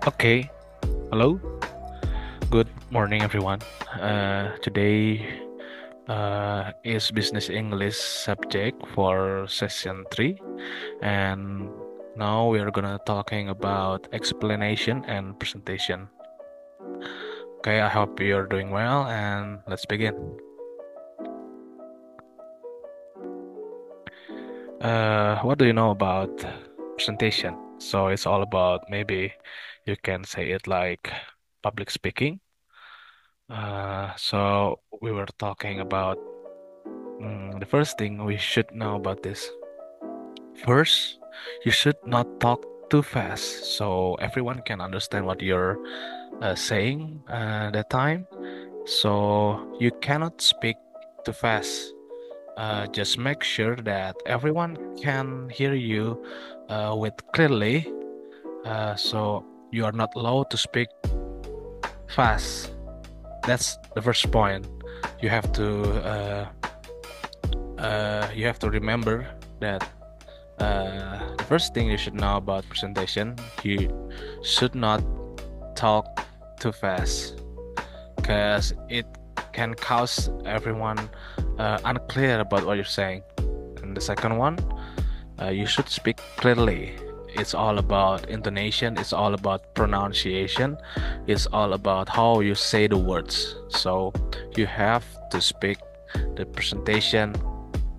Okay, hello. Good morning, everyone. Today is Business English subject for session 3, and now we are gonna talking about explanation and presentation. Okay, I hope you're doing well, and let's begin. What do you know about presentation? So it's all about maybe you can say it like public speaking. So we were talking about the first thing we should know about this. First, you should not talk too fast so everyone can understand what you're saying at that time. So you cannot speak too fast. Just make sure that everyone can hear you with clearly. So you are not allowed to speak fast. That's the first point. You have to remember that the first thing you should know about presentation, you should not talk too fast because it can cause everyone unclear about what you're saying. And the second one, you should speak clearly. It's all about intonation, it's all about pronunciation, it's all about how you say the words. So you have to speak the presentation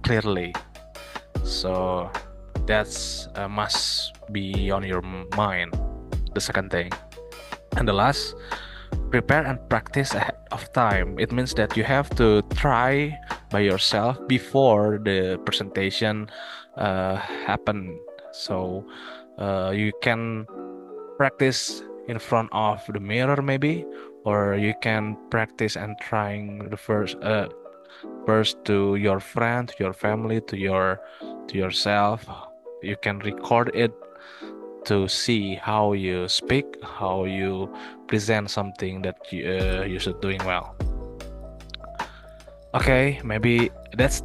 clearly. So that's must be on your mind. The second thing. And the last, prepare and practice ahead of time. It means that you have to try by yourself before the presentation happen. So you can practice in front of the mirror maybe, or you can practice and trying the first to your friend, to your family, to yourself. You can record it to see how you speak, how you present something that you should doing well. Okay, maybe that's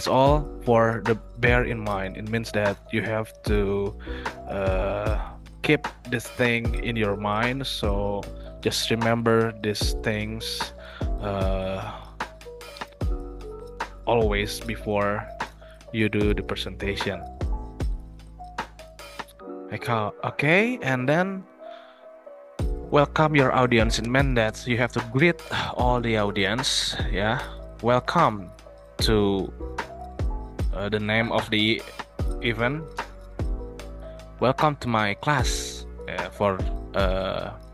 all for the bear in mind. It means that you have to keep this thing in your mind. So just remember these things uh, always before you do the presentation. Okay, and then welcome your audience. It means that you have to greet all the audience. Yeah, welcome to the name of the event. Welcome to my class. For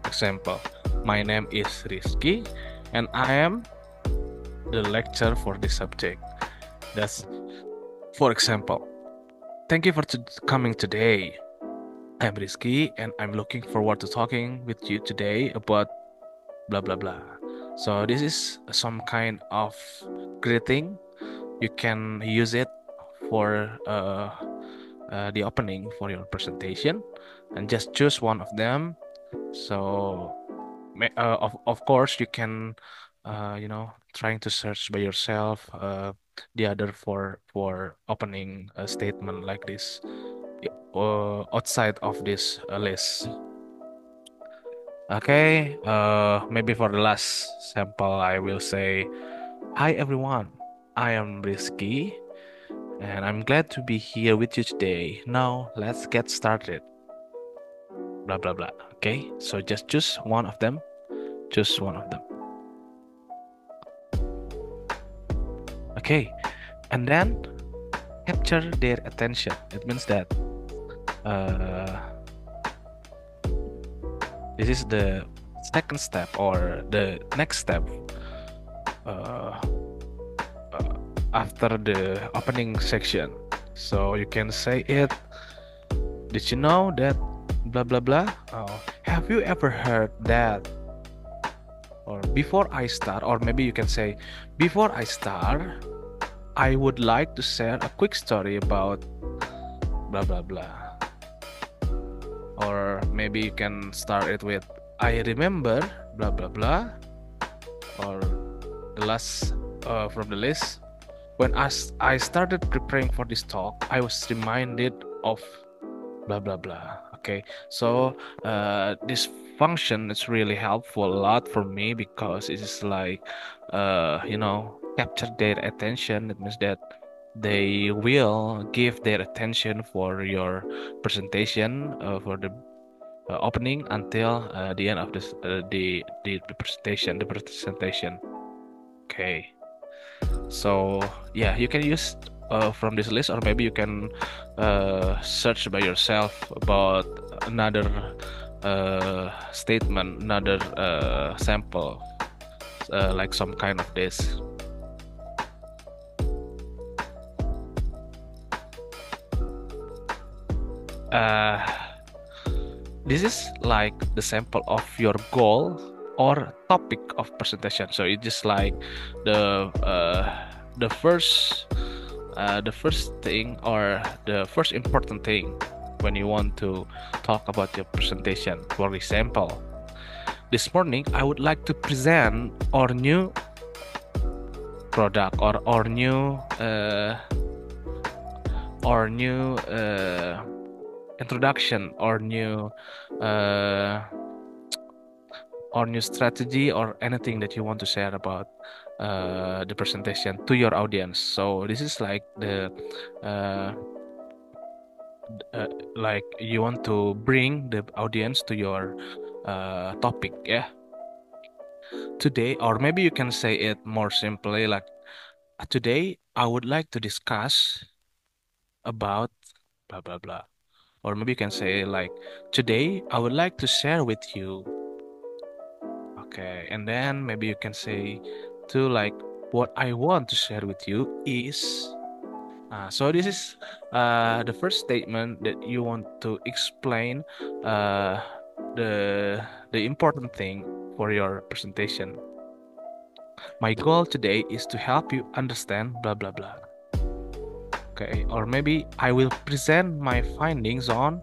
example, my name is Rizky, and I am the lecturer for this subject. That's for example. Thank you for coming today. I'm Rizky, and I'm looking forward to talking with you today about blah blah blah. So this is some kind of greeting. You can use it for the opening for your presentation, and just choose one of them. So of course you can trying to search by yourself the other for opening a statement like this outside of this list. Okay, maybe for the last sample, I will say, hi everyone, I am Rizky, and I'm glad to be here with you today. Now, let's get started. Blah blah blah. Okay, so just choose one of them. Choose one of them. Okay, and then capture their attention. It means that uh, this is the second step or the next step uh, uh, after the opening section. So you can say it. Did you know that blah blah blah? Have you ever heard that? Or before I start, or maybe you can say, before I start, I would like to share a quick story about blah blah blah. Or maybe you can start it with, I remember blah blah blah. Or the last from the list, when I started preparing for this talk, I was reminded of blah blah blah. Okay, so this function is really helpful a lot for me because it is like, capture their attention. It means that they will give their attention for your presentation, for the opening until the end of this the presentation. The presentation. Okay. So yeah, you can use from this list, or maybe you can search by yourself about another statement, another sample, like some kind of this. Uh, this is like the sample of your goal or topic of presentation. So it's just like the first the first thing or the first important thing when you want to talk about your presentation. For example, this morning I would like to present our new product or our new introduction uh, or new strategy or anything that you want to share about the presentation to your audience. So this is like the uh, like you want to bring the audience to your topic, yeah. Today, or maybe you can say it more simply like, today I would like to discuss about blah blah blah. Or maybe you can say like, today I would like to share with you. Okay, and then maybe you can say to like, what I want to share with you is. So this is the first statement that you want to explain uh, the important thing for your presentation. My goal today is to help you understand blah blah blah. Okay, or maybe I will present my findings on.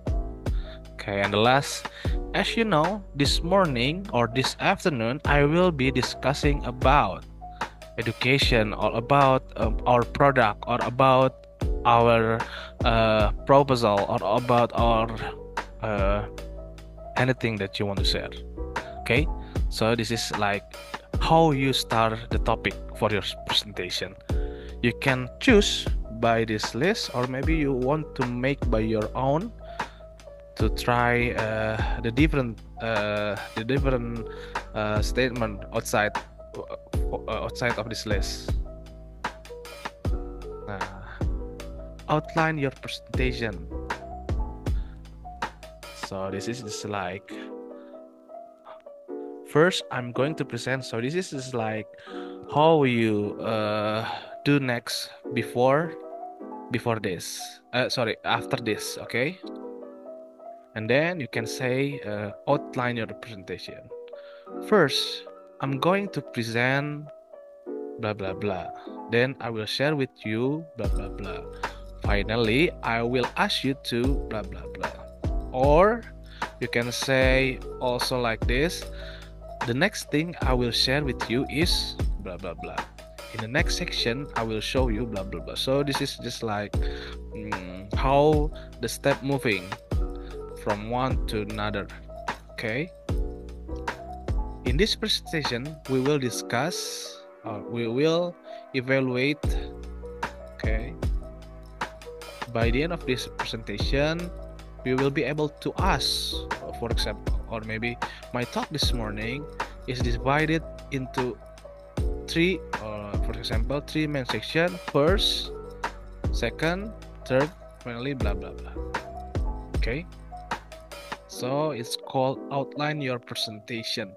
Okay, and the last, as you know, this morning or this afternoon, I will be discussing about education or about our product or about our proposal or about our uh, anything that you want to share. Okay, so this is like how you start the topic for your presentation. You can choose by this list, or maybe you want to make by your own to try the different statement outside of this list. Outline your presentation. So this is just like, first I'm going to present. So this is just like how you do next before this. Sorry, after this. Okay. And then you can say outline your presentation. First, I'm going to present blah blah blah. Then I will share with you blah blah blah. Finally, I will ask you to blah blah blah. Or you can say also like this. The next thing I will share with you is blah blah blah. In the next section, I will show you blah blah blah. So this is just like how the step moving from one to another. Okay. In this presentation, we will discuss, we will evaluate. Okay. By the end of this presentation, we will be able to ask, for example, or maybe my talk this morning is divided into three, for example, three main sections: first, second, third, finally, blah blah blah. Okay. So it's called outline your presentation.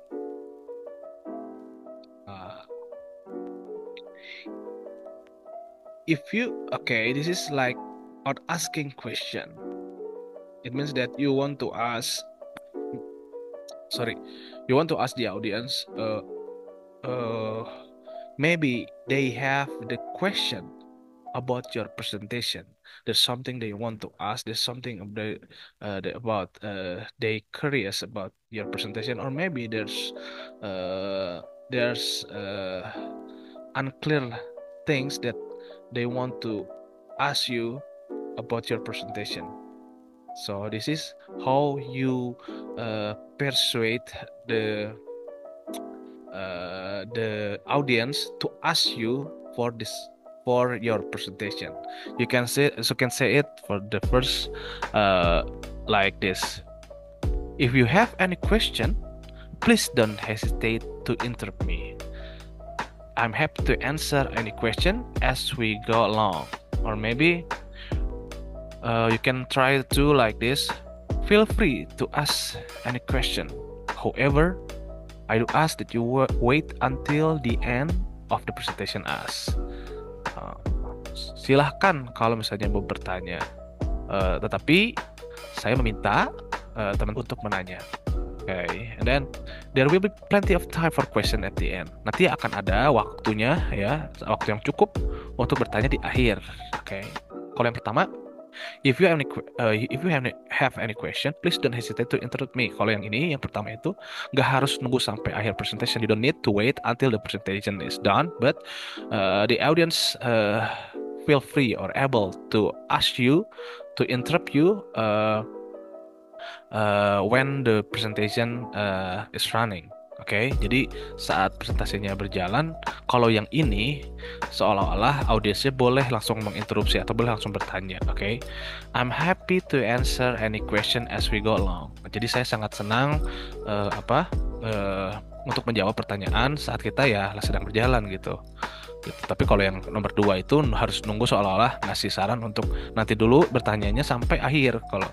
If you, okay, this is like out asking question. It means that you want to ask, you want to ask the audience, maybe they have the question about your presentation. There's something they want to ask. There's something about they curious about your presentation, or maybe there's unclear things that they want to ask you about your presentation. So this is how you persuade the audience to ask you for your presentation. You can say it for the first like this. If you have any question, please don't hesitate to interrupt me. I'm happy to answer any question as we go along. Or maybe you can try to like this. Feel free to ask any question. However, I do ask that you wait until the end of the presentation as. Silahkan kalau misalnya mau bertanya. Tetapi saya meminta teman untuk menanya. Okay, and then there will be plenty of time for question at the end. Nanti akan ada waktunya ya, waktu yang cukup untuk bertanya di akhir. Oke. Okay. Kalau yang pertama, if you have any question, please don't hesitate to interrupt me. Kalau yang ini, yang pertama itu nggak harus nunggu sampai akhir presentation. You don't need to wait until the presentation is done, but the audience feel free or able to ask you to interrupt you when the presentation is running. Oke, jadi saat presentasinya berjalan, kalau yang ini seolah-olah audiensnya boleh langsung menginterupsi atau boleh langsung bertanya. Oke, I'm happy to answer any question as we go along. Jadi saya sangat senang untuk menjawab pertanyaan saat kita ya sedang berjalan gitu. Tapi kalau yang nomor 2 itu harus nunggu seolah-olah ngasih saran untuk nanti dulu bertanyanya sampai akhir kalau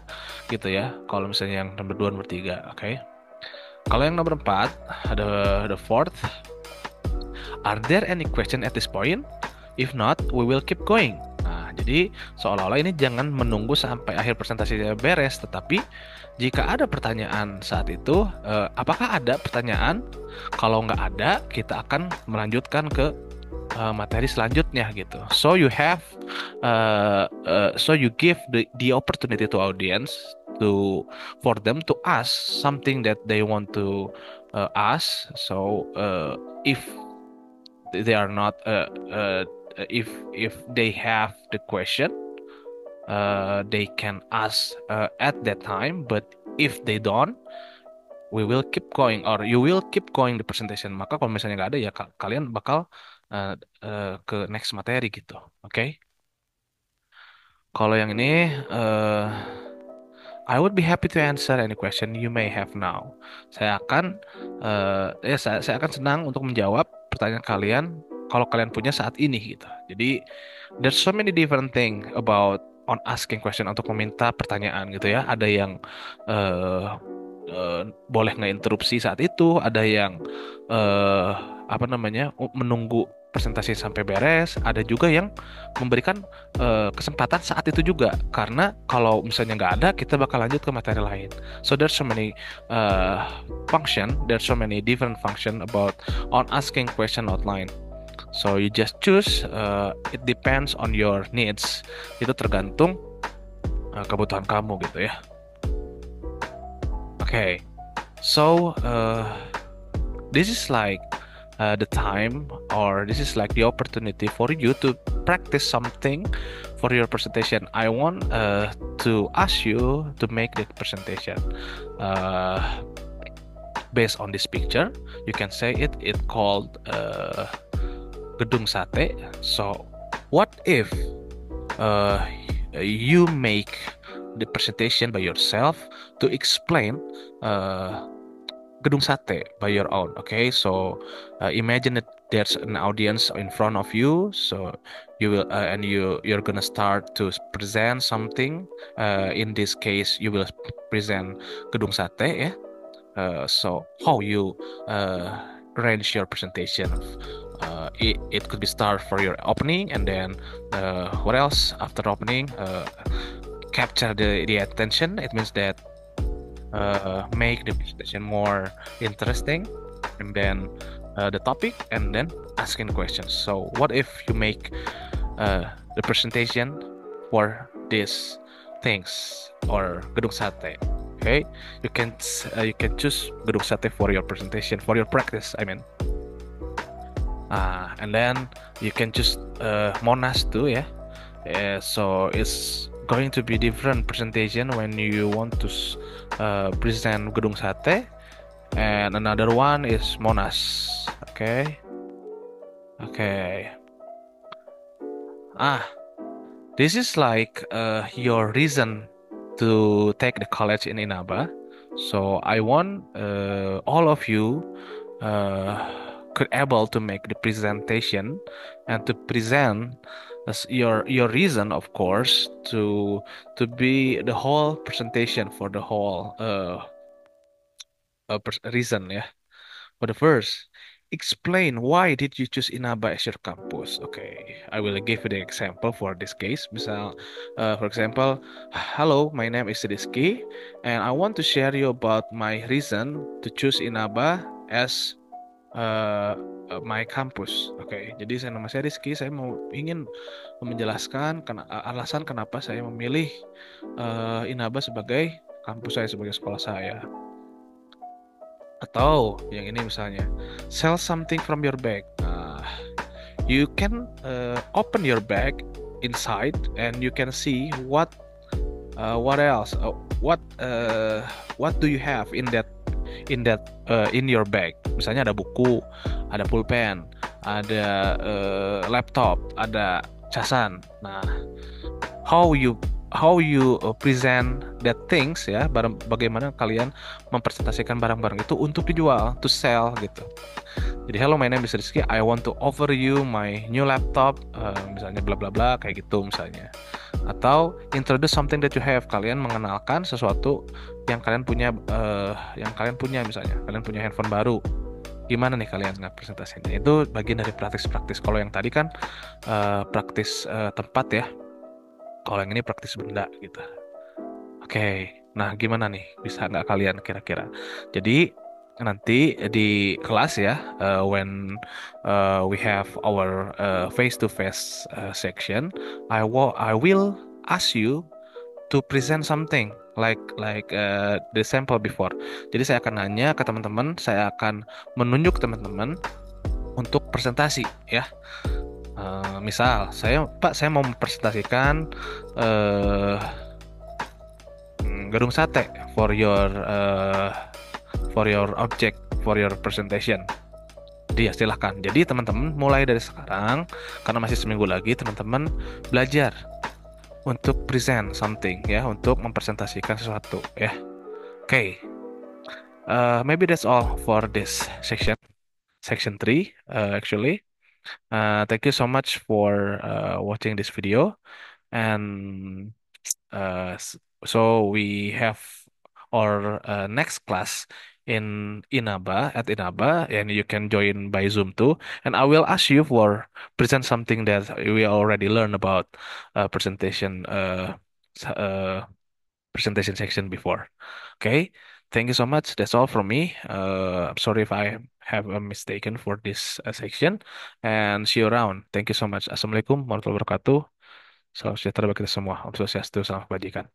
gitu ya. Kalau misalnya yang nomor 2, nomor 3, oke. Kalau yang nomor 4, the fourth, are there any question at this point? If not, we will keep going. Nah, jadi seolah-olah ini jangan menunggu sampai akhir presentasinya beres, tetapi jika ada pertanyaan saat itu, apakah ada pertanyaan? Kalau nggak ada, kita akan melanjutkan ke materi selanjutnya gitu. So you give the opportunity to audience for them to ask something that they want to ask. So if they are not if they have the question, they can ask at that time. But if they don't, we will keep going or you will keep going the presentation. Maka kalau misalnya nggak ada ya kalian bakal ke next materi gitu. Oke. Kalau yang ini I would be happy to answer any question you may have now. Saya akan saya akan senang untuk menjawab pertanyaan kalian kalau kalian punya saat ini gitu. Jadi there's so many different thing about on asking question untuk meminta pertanyaan gitu ya. Ada yang boleh ngeinterupsi saat itu, ada yang menunggu presentasi sampai beres, ada juga yang memberikan kesempatan saat itu juga, karena kalau misalnya nggak ada kita bakal lanjut ke materi lain. So there's so many there's so many different function about on asking question outline. So you just choose, it depends on your needs. Itu tergantung kebutuhan kamu gitu ya. Okay, so this is like the time, or this is like the opportunity for you to practice something for your presentation. I want to ask you to make the presentation based on this picture. You can say it called gedung sate. So what if you make the presentation by yourself to explain gedung sate by your own. Okay, so imagine that there's an audience in front of you, so you will and you're gonna start to present something. In this case you will present gedung sate ya. So how you arrange your presentation, it could be start for your opening, and then what else after opening, capture the attention. It means that make the presentation more interesting, and then the topic, and then asking questions. So what if you make the presentation for these things or gedung sate? Okay, you can choose gedung sate for your presentation, for your practice, I mean. And then you can choose Monas too, yeah. So it's going to be different presentation when you want to present Gedung Sate, and another one is Monas. Okay, okay. Ah, this is like your reason to take the college in Inaba. So I want all of you could able to make the presentation and to present as your reason, of course, to be the whole presentation for the whole reason, yeah. For the first, explain why did you choose Inaba as your campus? Okay, I will give you the example for this case. Misal, for example, hello, my name is Rizky, and I want to share you about my reason to choose Inaba as my campus. Oke, jadi saya nama saya Rizky. Saya ingin menjelaskan alasan kenapa saya memilih Inaba sebagai kampus saya, sebagai sekolah saya. Atau yang ini misalnya, sell something from your bag. Nah, you can open your bag inside and you can see what else, what do you have in your bag. Misalnya ada buku, ada pulpen, ada laptop, ada casan. Nah, how you present that things, ya, bagaimana kalian mempresentasikan barang-barang itu untuk dijual, to sell gitu. Jadi hello, my name is Rizky, I want to offer you my new laptop, misalnya bla bla bla kayak gitu misalnya. Atau introduce something that you have, kalian mengenalkan sesuatu yang kalian punya, misalnya kalian punya handphone baru. Gimana nih kalian nggak presentasinya? Itu bagian dari praktis-praktis. Kalau yang tadi kan praktis tempat ya. Kalau yang ini praktis benda gitu. Oke, nah gimana nih? Bisa nggak kalian kira-kira? Jadi nanti di kelas ya, when we have our face-to-face section, I will ask you to present something like the sample before. Jadi saya akan nanya ke teman-teman, saya akan menunjuk teman-teman untuk presentasi ya. Misal saya mau mempresentasikan eh, gedung sate for your object, for your presentation. Jadi ya silahkan. Jadi teman-teman mulai dari sekarang, karena masih seminggu lagi, teman-teman belajar untuk present something ya, untuk mempresentasikan sesuatu ya. Oke, maybe that's all for this section 3 actually. Thank you so much for watching this video, and so we have our next class in Inaba, and you can join by Zoom too. And I will ask you for present something that we already learned about presentation presentation section before. Okay, thank you so much. That's all from me. I'm sorry if I have a mistaken for this section, and see you around. Thank you so much. Assalamualaikum warahmatullahi wabarakatuh. Salam sejahtera bagi kita semua. Om Swastiastu, salam kebajikan.